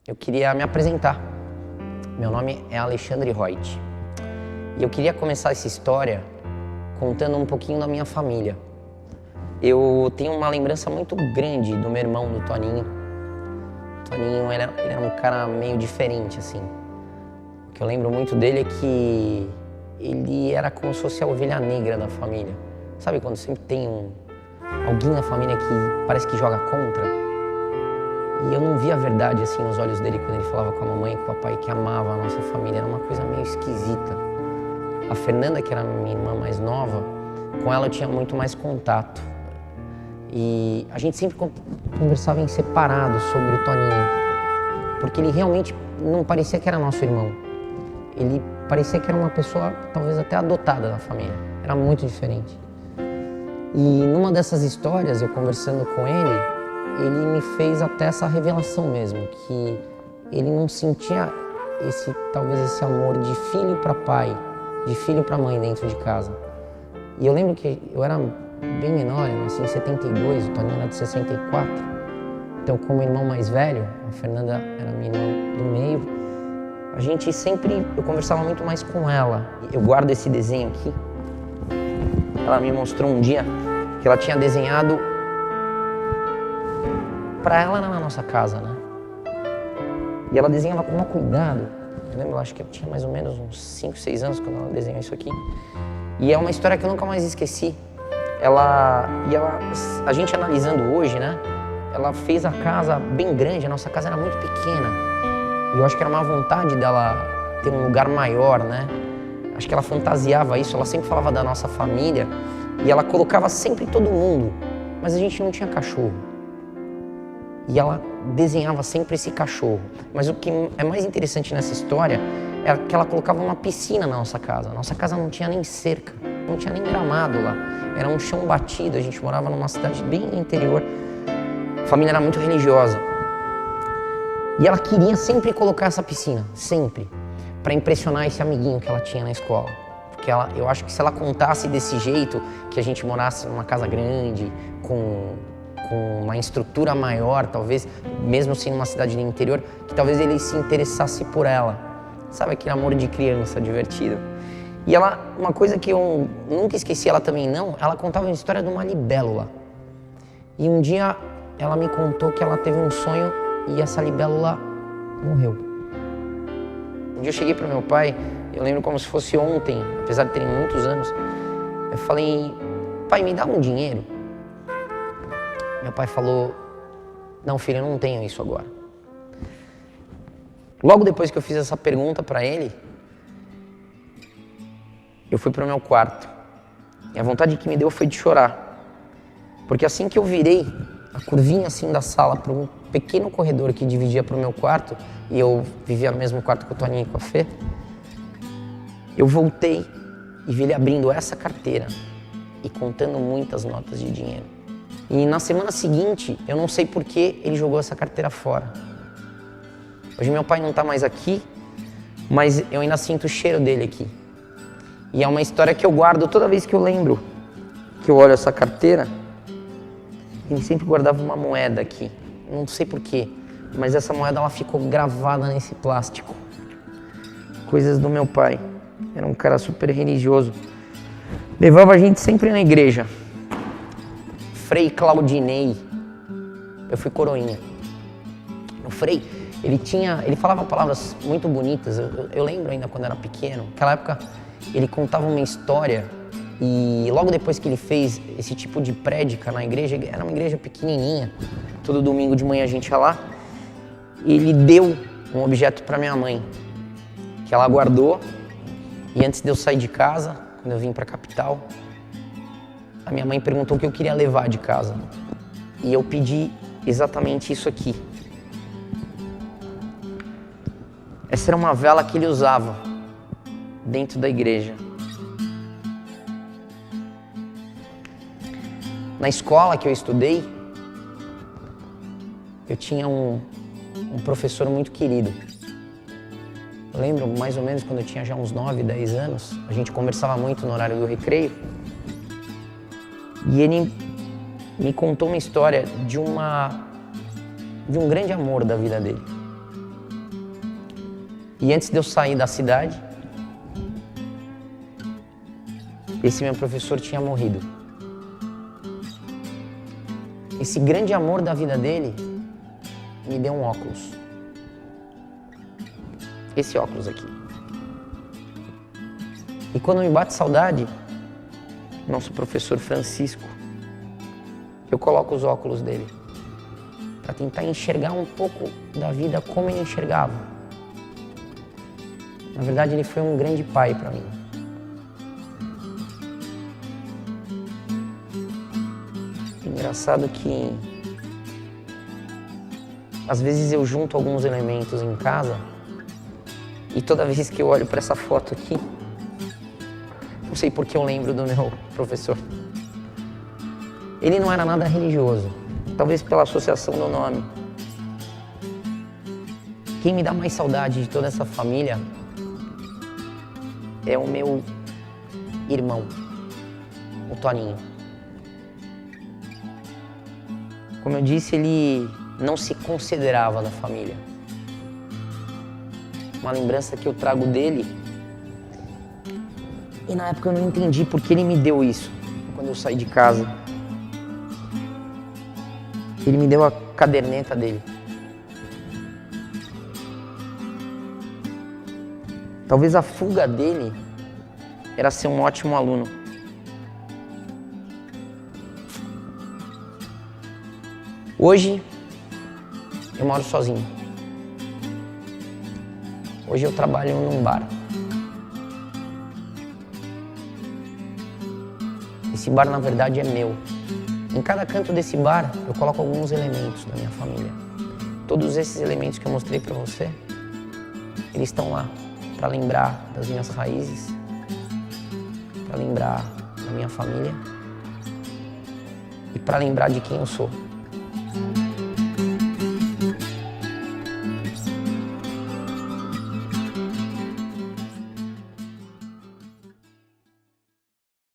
Eu queria me apresentar. Meu nome é Alexandre Reut. E eu queria começar essa história contando um pouquinho da minha família. Eu tenho uma lembrança muito grande do meu irmão, do Toninho. O Toninho ele era um cara meio diferente, assim. O que eu lembro muito dele é que ele era como se fosse a ovelha negra da família. Sabe quando sempre tem alguém na família que parece que joga contra? E eu não via a verdade assim nos olhos dele quando ele falava com a mamãe e com o papai que amava a nossa família. Era uma coisa meio esquisita. A Fernanda, que era a minha irmã mais nova, com ela eu tinha muito mais contato. E a gente sempre conversava em separado sobre o Toninho, porque ele realmente não parecia que era nosso irmão. Ele parecia que era uma pessoa talvez até adotada da família. Era muito diferente. E numa dessas histórias, eu conversando com ele me fez até essa revelação mesmo, que ele não sentia talvez esse amor de filho para pai, de filho para mãe dentro de casa. E eu lembro que eu era bem menor, eu nasci em 72, o Toninho era de 64. Então, como irmão mais velho, a Fernanda era minha irmã do meio, eu conversava muito mais com ela. Eu guardo esse desenho aqui. Ela me mostrou um dia que ela tinha desenhado para ela na nossa casa, né? E ela desenhava com um cuidado. Eu lembro, acho que eu tinha mais ou menos uns 5, 6 anos quando ela desenhou isso aqui. E é uma história que eu nunca mais esqueci. A gente analisando hoje, né? Ela fez a casa bem grande, a nossa casa era muito pequena. E eu acho que era uma vontade dela ter um lugar maior, né? Acho que ela fantasiava isso, ela sempre falava da nossa família e ela colocava sempre todo mundo, mas a gente não tinha cachorro. E ela desenhava sempre esse cachorro. Mas o que é mais interessante nessa história é que ela colocava uma piscina na nossa casa. A nossa casa não tinha nem cerca, não tinha nem gramado lá. Era um chão batido, a gente morava numa cidade bem no interior. A família era muito religiosa. E ela queria sempre colocar essa piscina, sempre, para impressionar esse amiguinho que ela tinha na escola. Porque eu acho que se ela contasse desse jeito, que a gente morasse numa casa grande, com uma estrutura maior, talvez, mesmo sendo uma cidade do interior, que talvez ele se interessasse por ela. Sabe aquele amor de criança divertido? E uma coisa que eu nunca esqueci, ela também não, ela contava a história de uma libélula. E um dia ela me contou que ela teve um sonho e essa libélula morreu. Um dia eu cheguei para meu pai, eu lembro como se fosse ontem, apesar de terem muitos anos, eu falei, pai, me dá um dinheiro. Meu pai falou, não filho, eu não tenho isso agora. Logo depois que eu fiz essa pergunta para ele, eu fui para o meu quarto. E a vontade que me deu foi de chorar. Porque assim que eu virei a curvinha assim da sala para um pequeno corredor que dividia para o meu quarto, e eu vivia no mesmo quarto que o Toninho e com a Fê, eu voltei e vi ele abrindo essa carteira e contando muitas notas de dinheiro. E na semana seguinte, eu não sei por que ele jogou essa carteira fora. Hoje meu pai não está mais aqui, mas eu ainda sinto o cheiro dele aqui. E é uma história que eu guardo toda vez que eu lembro, que eu olho essa carteira. Ele sempre guardava uma moeda aqui, não sei por quê, mas essa moeda ela ficou gravada nesse plástico. Coisas do meu pai, era um cara super religioso. Levava a gente sempre na igreja. Frei Claudinei, eu fui coroinha. O Frei, ele falava palavras muito bonitas, eu lembro ainda quando era pequeno, naquela época ele contava uma história e logo depois que ele fez esse tipo de prédica na igreja, era uma igreja pequenininha, todo domingo de manhã a gente ia lá, e ele deu um objeto para minha mãe, que ela guardou, e antes de eu sair de casa, quando eu vim para a capital, a minha mãe perguntou o que eu queria levar de casa. E eu pedi exatamente isso aqui. Essa era uma vela que ele usava dentro da igreja. Na escola que eu estudei, eu tinha um professor muito querido. Eu lembro mais ou menos quando eu tinha já uns 9, 10 anos, a gente conversava muito no horário do recreio. E ele me contou uma história de um grande amor da vida dele. E antes de eu sair da cidade, esse meu professor tinha morrido. Esse grande amor da vida dele me deu um óculos. Esse óculos aqui. E quando me bate saudade, nosso professor Francisco, eu coloco os óculos dele para tentar enxergar um pouco da vida como ele enxergava. Na verdade, ele foi um grande pai para mim. Engraçado que às vezes eu junto alguns elementos em casa e toda vez que eu olho para essa foto aqui, não sei porque eu lembro do meu professor. Ele não era nada religioso, talvez pela associação do nome. Quem me dá mais saudade de toda essa família é o meu irmão, o Toninho. Como eu disse, ele não se considerava da família. Uma lembrança que eu trago dele, e na época eu não entendi porque ele me deu isso, quando eu saí de casa. Ele me deu a caderneta dele. Talvez a fuga dele era ser um ótimo aluno. Hoje, eu moro sozinho. Hoje eu trabalho num bar. Esse bar, na verdade, é meu. Em cada canto desse bar, eu coloco alguns elementos da minha família. Todos esses elementos que eu mostrei para você, eles estão lá para lembrar das minhas raízes, para lembrar da minha família e para lembrar de quem eu sou.